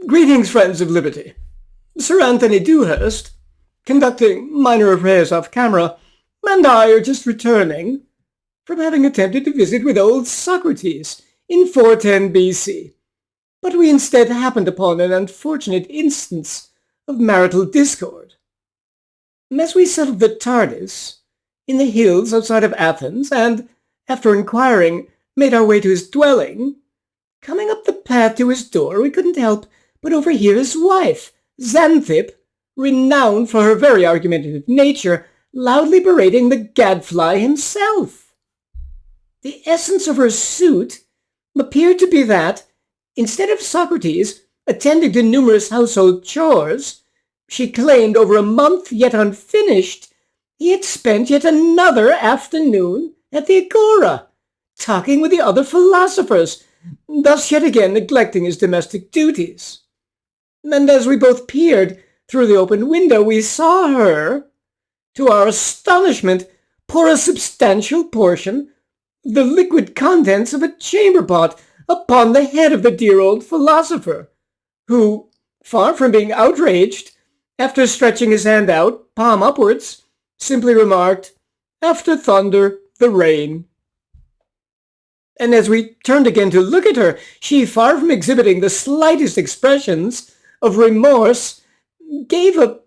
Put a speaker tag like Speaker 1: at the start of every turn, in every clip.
Speaker 1: Greetings, friends of liberty. Sir Anthony Dewhurst, conducting minor affairs off camera, and I are just returning from having attempted to visit with old Socrates in 410 BC. But we instead happened upon an unfortunate instance of marital discord. As we settled the TARDIS in the hills outside of Athens, and, after inquiring, made our way to his dwelling, coming up the path to his door, we couldn't help but overhear his wife, Xanthip, renowned for her very argumentative nature, loudly berating the gadfly himself. The essence of her suit appeared to be that, instead of Socrates attending to numerous household chores, she claimed over a month yet unfinished, he had spent yet another afternoon at the Agora, talking with the other philosophers, thus yet again neglecting his domestic duties. And as we both peered through the open window, we saw her, to our astonishment, pour a substantial portion of the liquid contents of a chamber pot upon the head of the dear old philosopher, who, far from being outraged, after stretching his hand out, palm upwards, simply remarked, "After thunder, the rain." And as we turned again to look at her, she, far from exhibiting the slightest expressions of remorse, gave a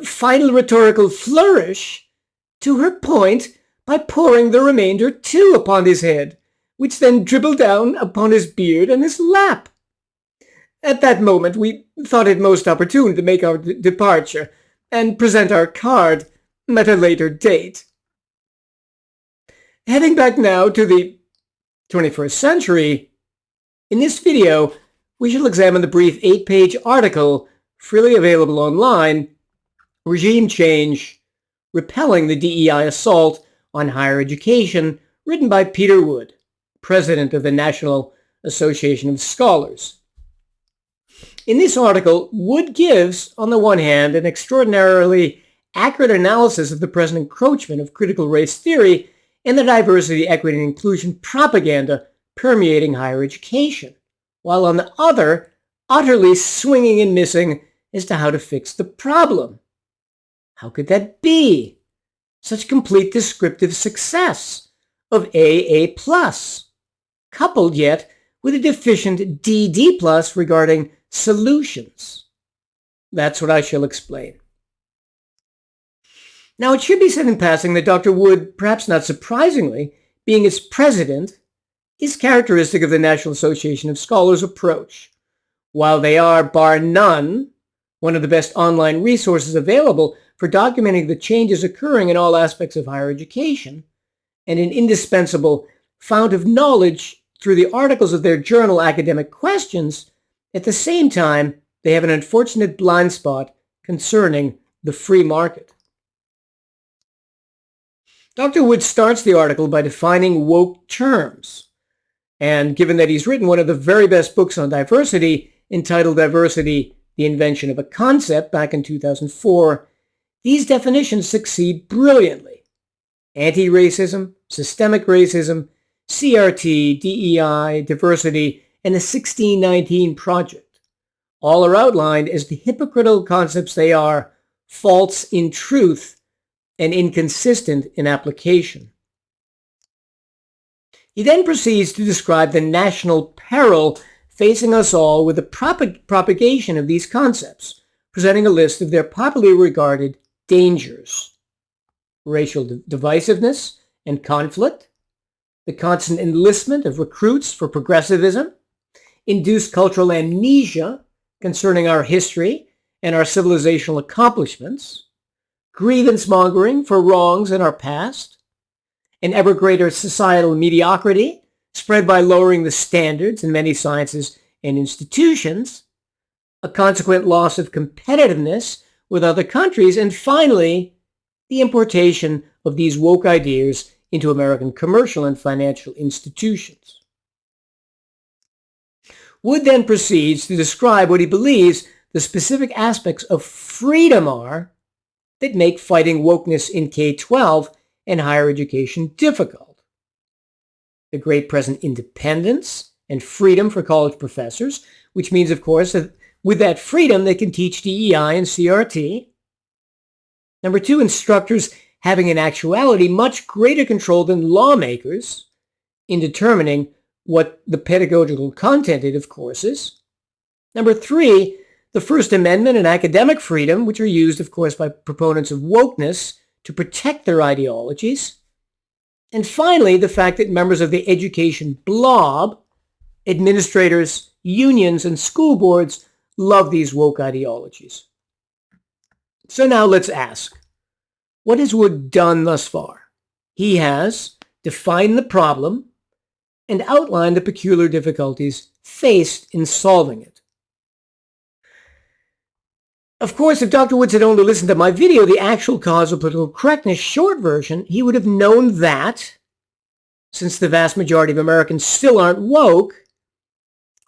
Speaker 1: final rhetorical flourish to her point by pouring the remainder too upon his head, which then dribbled down upon his beard and his lap. At that moment we thought it most opportune to make our departure and present our card at a later date. Heading back now to the 21st century, in this video we shall examine the brief 8-page article freely available online, Regime Change, Repelling the DEI Assault on Higher Education, written by Peter Wood, president of the National Association of Scholars. In this article, Wood gives, on the one hand, an extraordinarily accurate analysis of the present encroachment of critical race theory and the diversity, equity, and inclusion propaganda permeating higher education, while on the other, utterly swinging and missing as to how to fix the problem. How could that be? Such complete descriptive success of AA+, coupled yet with a deficient DD+ regarding solutions. That's what I shall explain. Now, it should be said in passing that Dr. Wood, perhaps not surprisingly, being its president, is characteristic of the National Association of Scholars' approach. While they are, bar none, one of the best online resources available for documenting the changes occurring in all aspects of higher education, and an indispensable fount of knowledge through the articles of their journal Academic Questions, at the same time, they have an unfortunate blind spot concerning the free market. Dr. Wood starts the article by defining woke terms, and given that he's written one of the very best books on diversity, entitled Diversity, the Invention of a Concept, back in 2004, these definitions succeed brilliantly. Anti-racism, systemic racism, CRT, DEI, diversity, and the 1619 Project. All are outlined as the hypocritical concepts they are, false in truth and inconsistent in application. He then proceeds to describe the national peril facing us all with the propagation of these concepts, presenting a list of their popularly regarded dangers: racial divisiveness and conflict, the constant enlistment of recruits for progressivism, induced cultural amnesia concerning our history and our civilizational accomplishments, grievance-mongering for wrongs in our past, an ever greater societal mediocrity spread by lowering the standards in many sciences and institutions, a consequent loss of competitiveness with other countries, and finally, the importation of these woke ideas into American commercial and financial institutions. Wood then proceeds to describe what he believes the specific aspects of freedom are that make fighting wokeness in K-12 and higher education difficult. The great present independence and freedom for college professors, which means, of course, that With that freedom, they can teach DEI and CRT. Number 2, instructors having in actuality much greater control than lawmakers in determining what the pedagogical content of courses. Number 3, the First Amendment and academic freedom, which are used, of course, by proponents of wokeness to protect their ideologies. And finally, the fact that members of the education blob, administrators, unions, and school boards love these woke ideologies. So now let's ask, what has Wood done thus far? He has defined the problem and outlined the peculiar difficulties faced in solving it. Of course, if Dr. Woods had only listened to my video, The Actual Cause of Political Correctness short version, he would have known that, since the vast majority of Americans still aren't woke,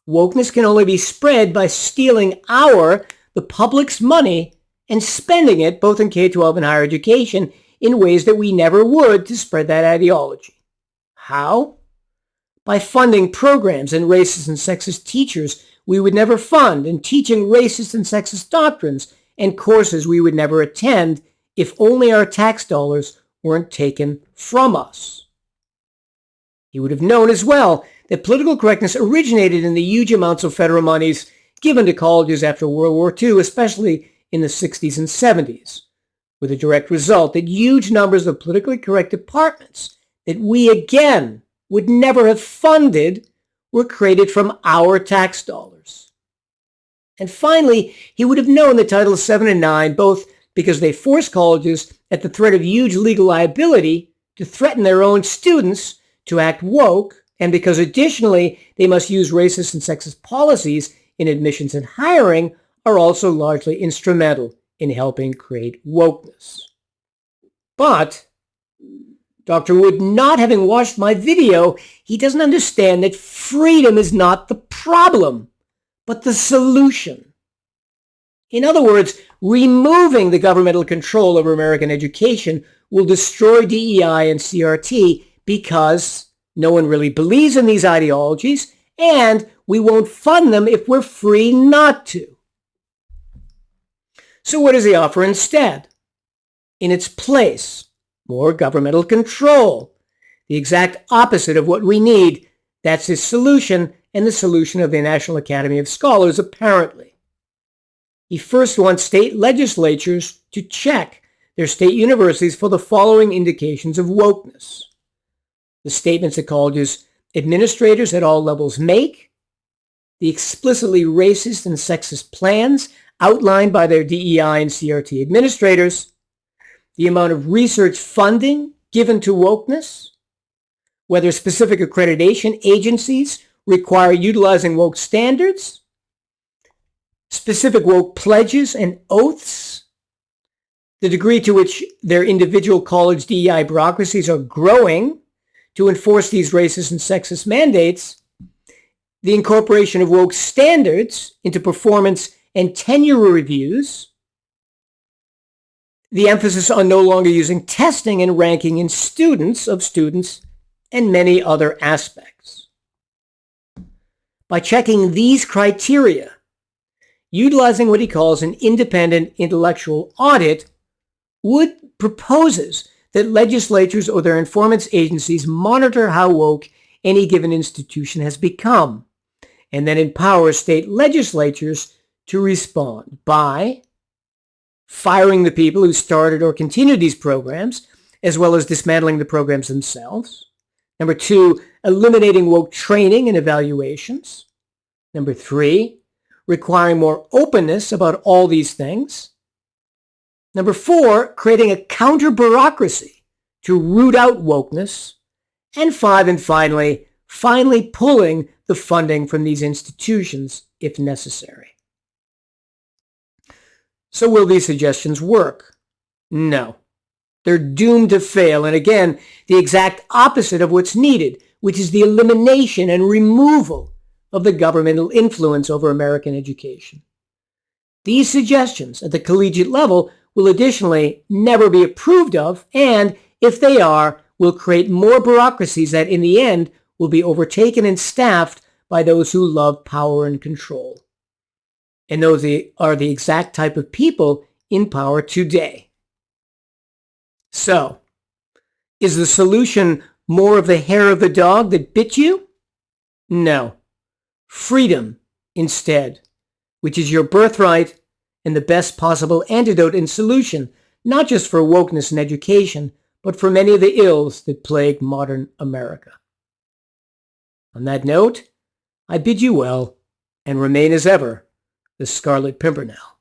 Speaker 1: wokeness can only be spread by stealing the public's money, and spending it, both in K-12 and higher education, in ways that we never would to spread that ideology. How? By funding programs and racist and sexist teachers we would never fund, and teaching racist and sexist doctrines and courses we would never attend if only our tax dollars weren't taken from us. He would have known as well that political correctness originated in the huge amounts of federal monies given to colleges after World War II, especially in the 60s and 70s, with a direct result that huge numbers of politically correct departments that we again would never have funded were created from our tax dollars. And finally, he would have known that Titles 7 and 9, both because they force colleges at the threat of huge legal liability to threaten their own students to act woke, and because additionally they must use racist and sexist policies in admissions and hiring, are also largely instrumental in helping create wokeness. But Dr. Wood, not having watched my video, he doesn't understand that freedom is not the problem, but the solution. In other words, removing the governmental control over American education will destroy DEI and CRT because no one really believes in these ideologies, and we won't fund them if we're free not to. So what does he offer instead? In its place, more governmental control. The exact opposite of what we need. That's his solution, and the solution of the National Academy of Scholars, apparently. He first wants state legislatures to check their state universities for the following indications of wokeness. The statements that colleges administrators at all levels make, the explicitly racist and sexist plans outlined by their DEI and CRT administrators, the amount of research funding given to wokeness, whether specific accreditation agencies require utilizing woke standards, specific woke pledges and oaths, the degree to which their individual college DEI bureaucracies are growing to enforce these racist and sexist mandates, the incorporation of woke standards into performance and tenure reviews, the emphasis on no longer using testing and ranking in students, and many other aspects. By checking these criteria, utilizing what he calls an independent intellectual audit, Wood proposes that legislatures or their informants agencies monitor how woke any given institution has become, and then empower state legislatures to respond by firing the people who started or continued these programs, as well as dismantling the programs themselves. Number 2, eliminating woke training and evaluations. Number 3, requiring more openness about all these things. Number 4, creating a counter-bureaucracy to root out wokeness. And 5, and finally pulling the funding from these institutions if necessary. So will these suggestions work? No. They're doomed to fail, and again, the exact opposite of what's needed, which is the elimination and removal of the governmental influence over American education. These suggestions at the collegiate level will additionally never be approved of, and if they are, will create more bureaucracies that in the end will be overtaken and staffed by those who love power and control. And those are the exact type of people in power today. So, is the solution more of the hair of the dog that bit you? No. Freedom instead, which is your birthright and the best possible antidote and solution, not just for wokeness and education, but for many of the ills that plague modern America. On that note, I bid you well and remain as ever the Scarlet Pimpernel.